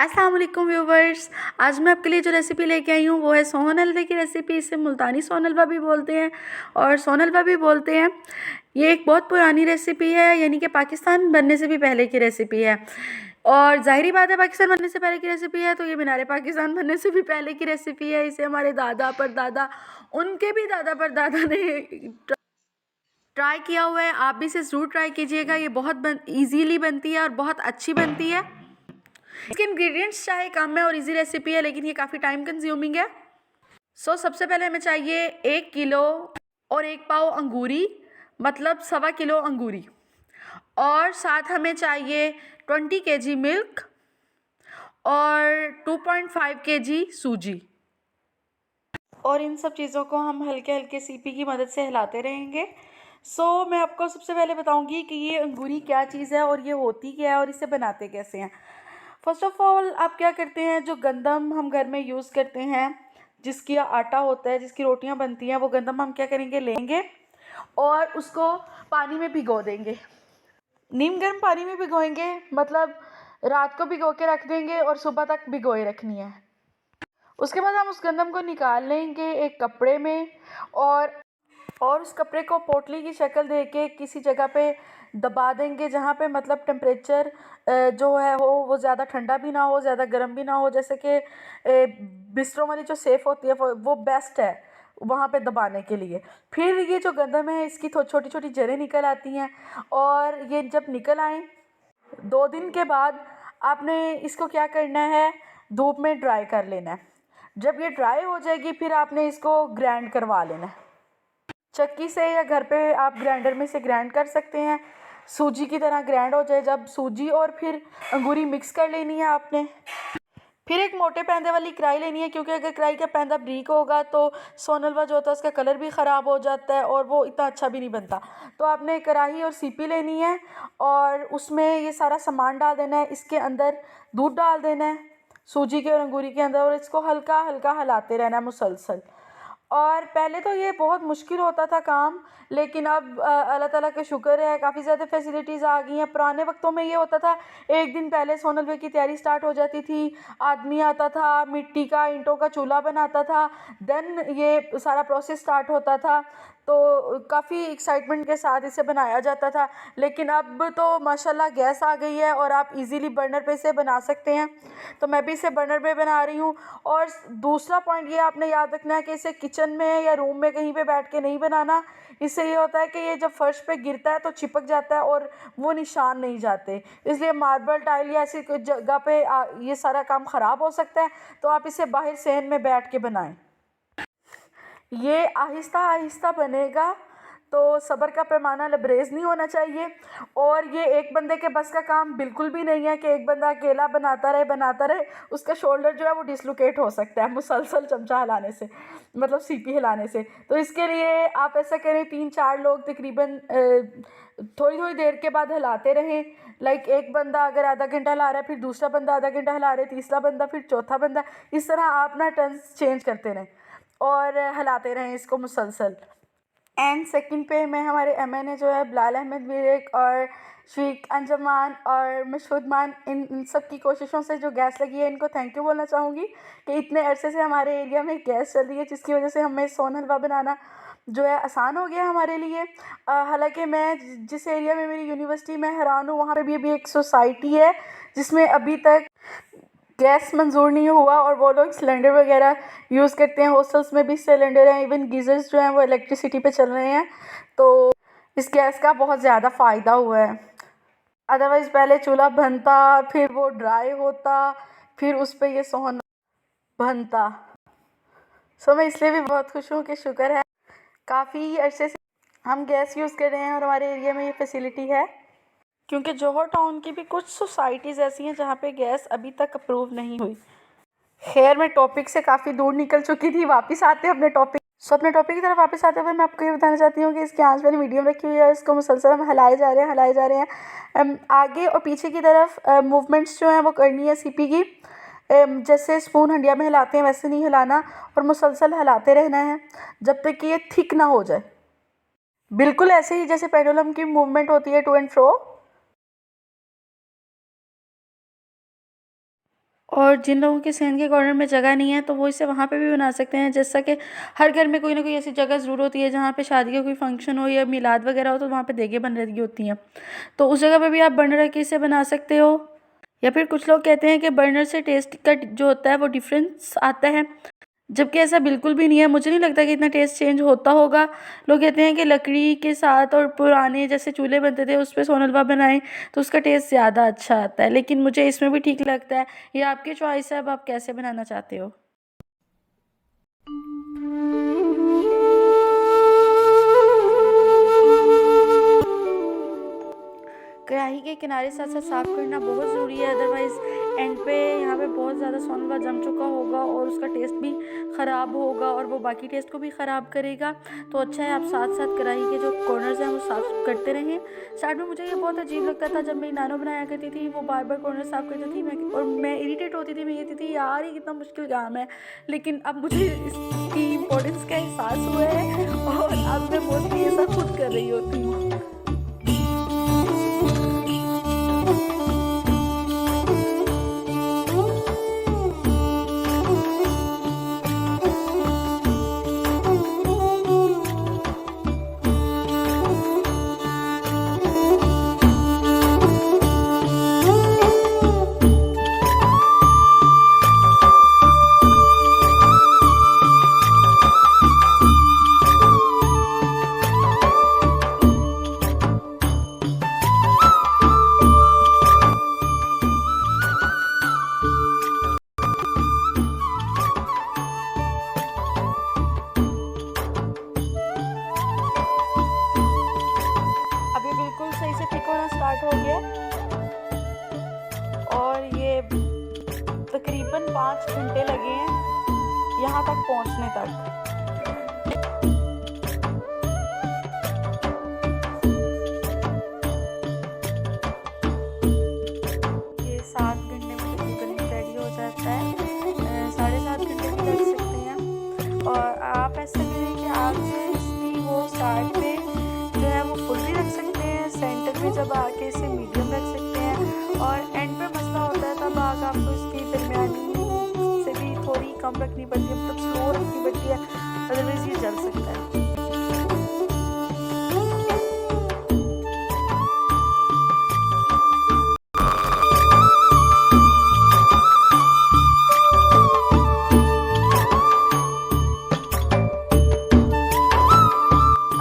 अस्सलाम वालेकुम व्यूवर्स। आज मैं आपके लिए जो रेसिपी लेके आई हूँ वो है सोहन हलवे की रेसिपी। इसे मुल्तानी सोहन हलवा भी बोलते हैं और सोहन हलवा भी बोलते हैं। ये एक बहुत पुरानी रेसिपी है, यानी कि पाकिस्तान बनने से भी पहले की रेसिपी है। और ज़ाहिरी बात है, पाकिस्तान बनने से पहले की रेसिपी है तो ये मीनारे पाकिस्तान बनने से भी पहले की रेसिपी है। इसे हमारे दादा परदादा, उनके भी दादा परदादा ने ट्राई किया हुआ है। आप भी इसे ज़रूर ट्राई कीजिएगा। ये बहुत ईजीली बनती है और बहुत अच्छी बनती है। इसके इंग्रेडिएंट्स चाहे कम है और इजी रेसिपी है, लेकिन ये काफ़ी टाइम कंज्यूमिंग है। सबसे पहले हमें चाहिए 1 किलो और 1 पाव अंगूरी, मतलब 1.25 किलो अंगूरी। और साथ हमें चाहिए 20 kg मिल्क और 2.5 kg सूजी। और इन सब चीज़ों को हम हल्के हल्के सीपी की मदद से हिलाते रहेंगे। मैं आपको सबसे पहले बताऊंगी कि ये अंगूरी क्या चीज़ है और ये होती क्या है और इसे बनाते कैसे हैं। फर्स्ट ऑफ ऑल आप क्या करते हैं, जो गंदम हम घर में यूज़ करते हैं, जिसकी आटा होता है, जिसकी रोटियां बनती हैं, वो गंदम हम क्या करेंगे, लेंगे और उसको पानी में भिगो देंगे। नीम गर्म पानी में भिगोएंगे, मतलब रात को भिगो के रख देंगे और सुबह तक भिगोए रखनी है। उसके बाद हम उस गंदम को निकाल लेंगे एक कपड़े में और उस कपड़े को पोटली की शक्ल दे के किसी जगह पे दबा देंगे, जहाँ पे मतलब टेम्परेचर जो है वो ज़्यादा ठंडा भी ना हो, ज़्यादा गर्म भी ना हो। जैसे कि बिस्तरों वाली जो सेफ़ होती है वो बेस्ट है वहाँ पे दबाने के लिए। फिर ये जो गंदम है इसकी छोटी छोटी जड़ें निकल आती हैं, और ये जब निकल आएँ 2 दिन के बाद आपने इसको क्या करना है, धूप में ड्राई कर लेना है। जब ये ड्राई हो जाएगी फिर आपने इसको ग्राइंड करवा लेना है चक्की से, या घर पे आप ग्राइंडर में से ग्राइंड कर सकते हैं। सूजी की तरह ग्राइंड हो जाए जब सूजी और फिर अंगूरी मिक्स कर लेनी है आपने। फिर एक मोटे पैंदे वाली कढ़ाई लेनी है, क्योंकि अगर कढ़ाई का पैंदा बारीक होगा तो सोन हलवा जो होता है उसका कलर भी ख़राब हो जाता है और वो इतना अच्छा भी नहीं बनता। तो आपने कढ़ाई और सीपी लेनी है और उसमें ये सारा सामान डाल देना है। इसके अंदर दूध डाल देना है सूजी के और अंगूरी के अंदर, और इसको हल्का हल्का हिलाते रहना है मुसलसल। और पहले तो ये बहुत मुश्किल होता था काम, लेकिन अब अल्लाह ताला का शुक्र है काफ़ी ज़्यादा फैसिलिटीज़ आ गई हैं। पुराने वक्तों में ये होता था, एक दिन पहले सोन हलवे की तैयारी स्टार्ट हो जाती थी। आदमी आता था, मिट्टी का ईंटों का चूल्हा बनाता था, देन ये सारा प्रोसेस स्टार्ट होता था। तो काफ़ी एक्साइटमेंट के साथ इसे बनाया जाता था। लेकिन अब तो माशाल्लाह गैस आ गई है और आप इजीली बर्नर पे इसे बना सकते हैं। तो मैं भी इसे बर्नर पे बना रही हूँ। और दूसरा पॉइंट ये आपने याद रखना है कि इसे किचन में या रूम में कहीं पे बैठ के नहीं बनाना। इससे ये होता है कि ये जब फर्श पे गिरता है तो चिपक जाता है और वो निशान नहीं जाते। इसलिए मार्बल टाइल या ऐसी कोई जगह पे ये सारा काम ख़राब हो सकता है। तो आप इसे बाहर सहन में बैठ के बनाएं। ये आहिस्ता आहिस्ता बनेगा, तो सब्र का पैमाना लबरेज़ नहीं होना चाहिए। और ये एक बंदे के बस का काम बिल्कुल भी नहीं है कि एक बंदा अकेला बनाता रहे। उसका शोल्डर जो है वो डिसलोकेट हो सकता है मुसलसल चमचा हिलाने से, मतलब सीपी हिलाने से। तो इसके लिए आप ऐसा करें, 3-4 लोग तकरीबन थोड़ी थोड़ी देर के बाद हिलाते रहें। लाइक एक बंदा अगर आधा घंटा हिला रहा है, फिर दूसरा बंदा आधा घंटा हिला रहा है, तीसरा बंदा, फिर चौथा बंदा, इस तरह आप ना टर्न्स चेंज करते रहें और हिलाते रहें इसको मुसलसल। एंड सेकंड पे मैं हमारे मैंने जो है बिलाल अहमद विवेक और शीख अंजमान और मशहूद मान, इन सब की कोशिशों से जो गैस लगी है इनको थैंक यू बोलना चाहूँगी कि इतने अरसे से हमारे एरिया में गैस चल रही है, जिसकी वजह से हमें सोन हलवा बनाना जो है आसान हो गया हमारे लिए। हालांकि मैं जिस एरिया में मेरी यूनिवर्सिटी में हैरान हूँ, वहाँ पे भी अभी एक सोसाइटी है जिसमें अभी तक गैस मंजूर नहीं हुआ और वो लोग सिलेंडर वगैरह यूज़ करते हैं। हॉस्टल्स में भी सिलेंडर हैं, इवन गीज़र्स जो हैं वो इलेक्ट्रिसिटी पे चल रहे हैं। तो इस गैस का बहुत ज़्यादा फ़ायदा हुआ है। अदरवाइज़ पहले चूल्हा बनता, फिर वो ड्राई होता, फिर उस पर ये सोहन बनता। मैं इसलिए भी बहुत खुश हूँ कि शुक्र है काफ़ी अरसे से हम गैस यूज़ कर रहे हैं और हमारे एरिया में ये फैसिलिटी है। क्योंकि जोहर टाउन की भी कुछ सोसाइटीज़ ऐसी हैं जहाँ पे गैस अभी तक अप्रूव नहीं हुई। खैर, मैं टॉपिक से काफ़ी दूर निकल चुकी थी, वापस आते हैं अपने टॉपिक। अपने टॉपिक की तरफ वापस आते हुए मैं आपको ये बताना चाहती हूँ कि इसकी आंच मैंने मीडियम रखी हुई है। इसको मुसलसल हम हिलाए जा रहे हैं। आगे और पीछे की तरफ मूवमेंट्स जो हैं वो करनी है सीपी की। जैसे स्पून हंडिया में हिलाते हैं वैसे नहीं हिलाना, और मुसलसल हिलाते रहना है जब तक कि ये थिक ना हो जाए। बिल्कुल ऐसे ही जैसे पेंडुलम की मूवमेंट होती है टू एंड फ्रो। और जिन लोगों के सहन के कॉर्नर में जगह नहीं है तो वो इसे वहाँ पे भी बना सकते हैं। जैसा कि हर घर में कोई ना कोई ऐसी जगह ज़रूर होती है जहाँ पे शादी का कोई फंक्शन हो या मिलाद वगैरह हो तो वहाँ पे देगें बन रही होती हैं, तो उस जगह पे भी आप बर्नर रख के इसे बना सकते हो। या फिर कुछ लोग कहते हैं कि बर्नर से टेस्ट का जो होता है वो डिफरेंस आता है, जबकि ऐसा बिल्कुल भी नहीं है। मुझे नहीं लगता कि इतना टेस्ट चेंज होता होगा। लोग कहते हैं कि लकड़ी के साथ और पुराने जैसे चूल्हे बनते थे उस पे सोन हलवा बनाएं तो उसका टेस्ट ज़्यादा अच्छा आता है, लेकिन मुझे इसमें भी ठीक लगता है। ये आपकी चॉइस है, अब आप कैसे बनाना चाहते हो। कढ़ाई के किनारे साथ साथ साफ़ करना बहुत ज़रूरी है, अदरवाइज़ एंड पे यहाँ पे बहुत ज़्यादा सोन हलवा जम चुका होगा और उसका टेस्ट भी ख़राब होगा और वो बाकी टेस्ट को भी ख़राब करेगा। तो अच्छा है आप साथ साथ कढ़ाई के जो कॉर्नर्स हैं वो साफ़ करते रहें। स्टार्ट में मुझे ये बहुत अजीब लगता था जब मेरी नानो बनाया करती थी, वो बार बार कॉर्नर साफ़ करती थी और मैं इरीटेट होती थी। मैं कहती थी यार ये कितना मुश्किल काम है, लेकिन अब मुझे इसकी इम्पोर्टेंस का एहसास हुआ है और अब मैं मोस्टली ये सब खुद कर रही होती हूँ। अभी बिल्कुल सही से थिक होना स्टार्ट हो गया और ये तकरीबन 5 घंटे लगे हैं यहाँ तक पहुँचने तक। ये 7 घंटे में तकरीबन रेडी हो जाता है, 7.5 घंटे भी लग सकते हैं। और आप ऐसा करें कि आप जो इसकी वो स्टार्ट पे जो है वो फुल भी रख सकते हैं, सेंटर में जब आके इसे मीडियम रख सकते हैं और एंड पे मसला होता है तब आग आपको इसकी दरमियानी से भी थोड़ी कम रखनी पड़ती है, मतलब स्लो रखनी पड़ती है, अदरवाइज़ ये जल सकता है।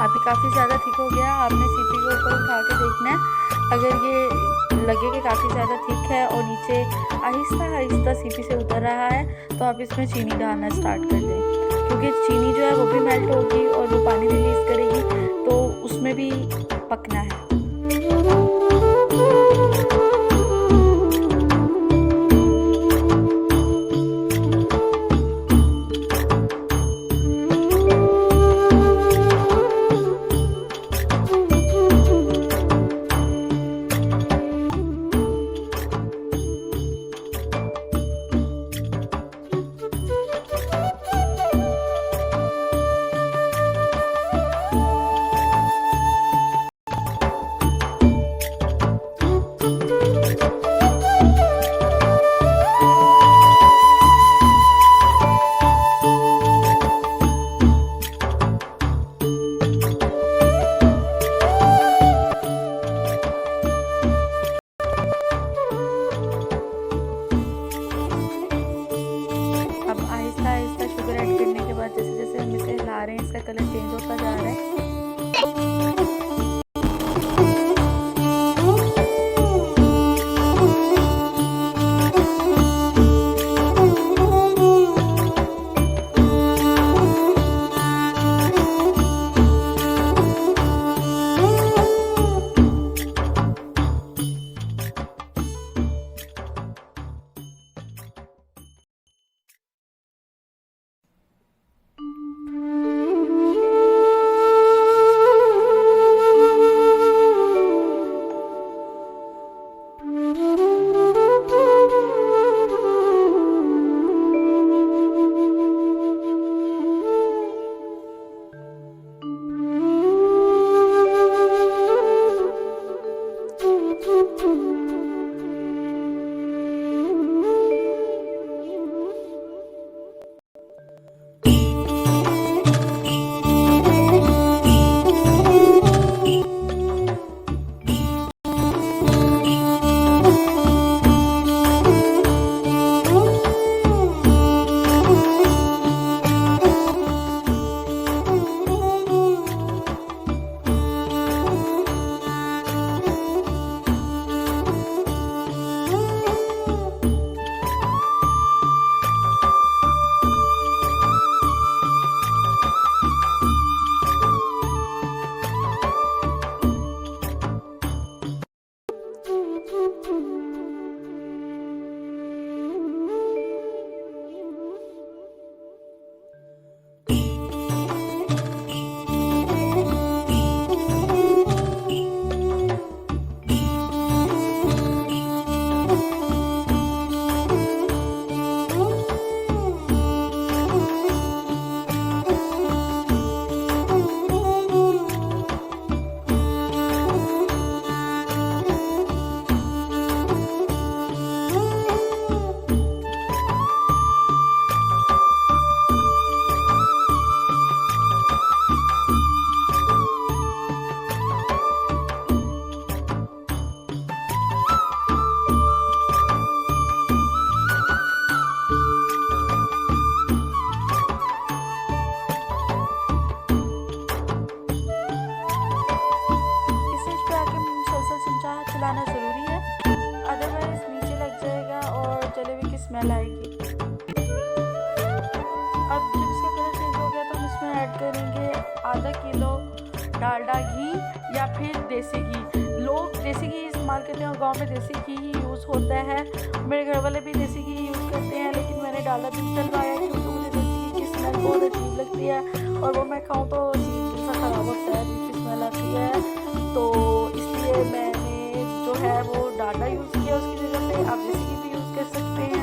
अभी काफ़ी ज़्यादा थिक हो गया, आपने सीपी के ऊपर उठा के देखना है। अगर ये लगे कि काफ़ी ज़्यादा थिक है और नीचे आहिस्ता आहिस्ता सीपी से उतर रहा है तो आप इसमें चीनी डालना स्टार्ट कर दें, क्योंकि चीनी जो है वो भी मेल्ट होगी और वो पानी रिलीज़ करेगी तो उसमें भी पकना है। इसका कलर चेंज होता जा रहा है। स्मेल आएगी। अब जब इसका कलर चेंज हो गया तो हम इसमें ऐड करेंगे आधा किलो डालडा घी या फिर देसी घी। लोग देसी घी इस्तेमाल करते हैं और गांव में देसी घी ही यूज़ होता है। मेरे घर वाले भी देसी घी यूज़ करते हैं, लेकिन मैंने डालडा भी डलवाया क्योंकि मुझे देसी घी की स्मेल बहुत अजीब लगती है और वो मैं खाऊँ तो अजीब सा ख़राब होता है, अजीब सी स्मेल आती है। तो इसलिए मैंने जो है वो डालडा यूज़ किया उसकी जगह पे। आप देसी घी भी यूज़ कर सकते हैं।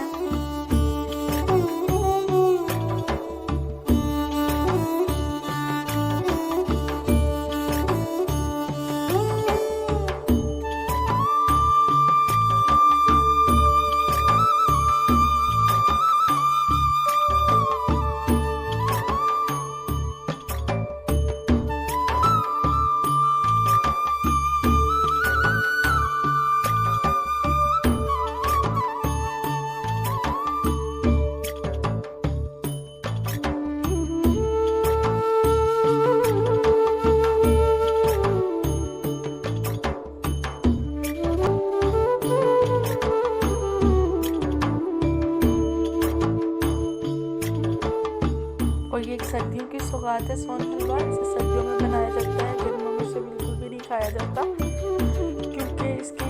और ये एक सर्दियों की सौगात है सोन हलवा। इसे सर्दियों में बनाया जाता है, गर्मियों में इसे बिल्कुल भी नहीं खाया जाता क्योंकि इसके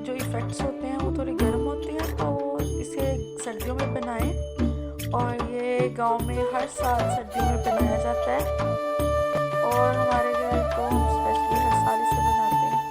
जो इफ़ेक्ट्स होते हैं वो थोड़े गर्म होते हैं। तो इसे सर्दियों में बनाएं और ये गांव में हर साल सर्दियों में बनाया जाता है और हमारे घर तो हम स्पेशली हर साल इसे बनाते हैं।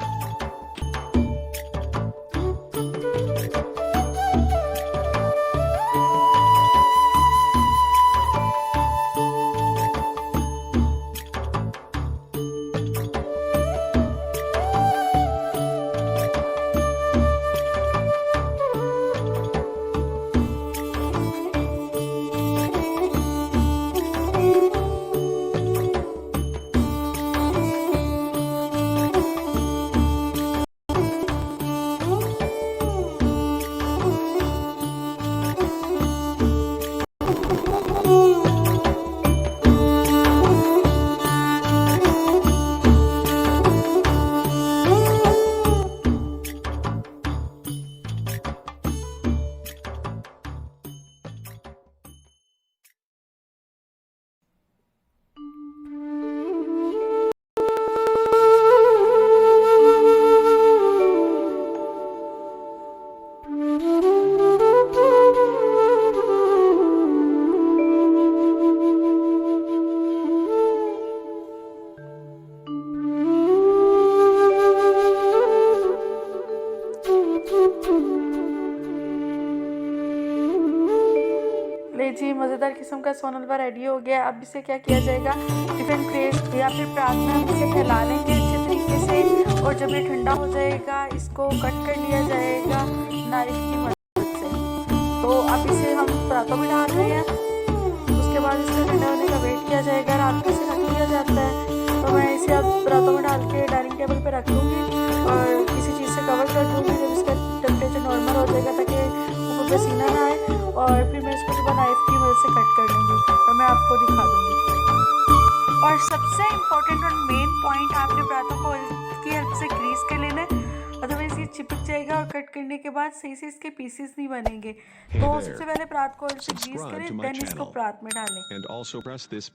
ले जी, मज़ेदार किस्म का सोन हलवा रेडी हो गया। अब इसे क्या किया जाएगा, टिफ़िन प्लेट या फिर परात में हम इसे फैला लेंगे अच्छे तरीके से और जब ये ठंडा हो जाएगा इसको कट कर लिया जाएगा नाइफ की मदद से। तो अब इसे हम परातों में डाल रहे हैं। उसके बाद इसका ठंडा होने का वेट किया जाएगा, रात को इसे रख लिया जाता है। तो मैं इसे अब परातों में डाल के डाइनिंग टेबल पर रख दूँगी और किसी चीज़ से कवर कर दूँगी जब इसका टेम्परेचर नॉर्मल हो जाएगा, ताकि ऊपर पसीना ना आए। और फिर मैं इसको सुबह नाइफ की मदद से कट कर लूँगी और मैं आपको दिखा दूँगी। और सबसे इम्पोर्टेंट और मेन पॉइंट, आपने पराठों को ऑयल की हेल्प से ग्रीस कर लेना है, अदरवाइज ये चिपक जाएगा और कट करने के बाद सही से इसके पीसेस नहीं बनेंगे। तो सबसे पहले परात को ऑयल से ग्रीस करें, देन इसको परात में डालें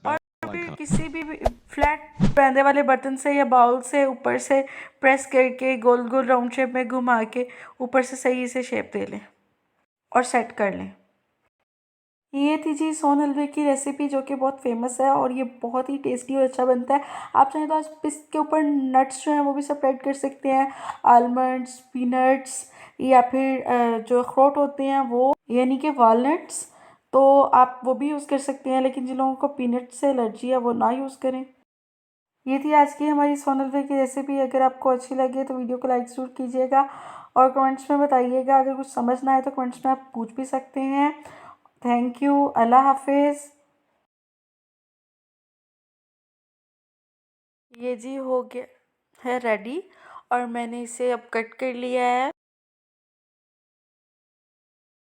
और फिर किसी भी फ्लैट पैंदे वाले बर्तन से या बाउल से ऊपर से प्रेस करके गोल गोल राउंड शेप में घुमा के ऊपर से सही से शेप दे लें और सेट कर लें। ये थी जी सोन हलवे की रेसिपी, जो कि बहुत फेमस है और ये बहुत ही टेस्टी और अच्छा बनता है। आप चाहें तो आप इसके ऊपर नट्स जो हैं वो भी सेपरेट कर सकते हैं, आलमंड्स, पीनट्स या फिर जो अखरोट होते हैं वो, यानी कि वॉलनट्स, तो आप वो भी यूज़ कर सकते हैं। लेकिन जिन लोगों को पीनट से एलर्जी है वो ना यूज़ करें। ये थी आज की हमारी सोन हलवे की रेसिपी। अगर आपको अच्छी लगे तो वीडियो को लाइक ज़रूर कीजिएगा और कमेंट्स में बताइएगा। अगर कुछ समझ ना आए तो कमेंट्स में आप पूछ भी सकते हैं। थैंक यू, अल्लाह हाफिज़। ये जी हो गया है रेडी और मैंने इसे अब कट कर लिया है।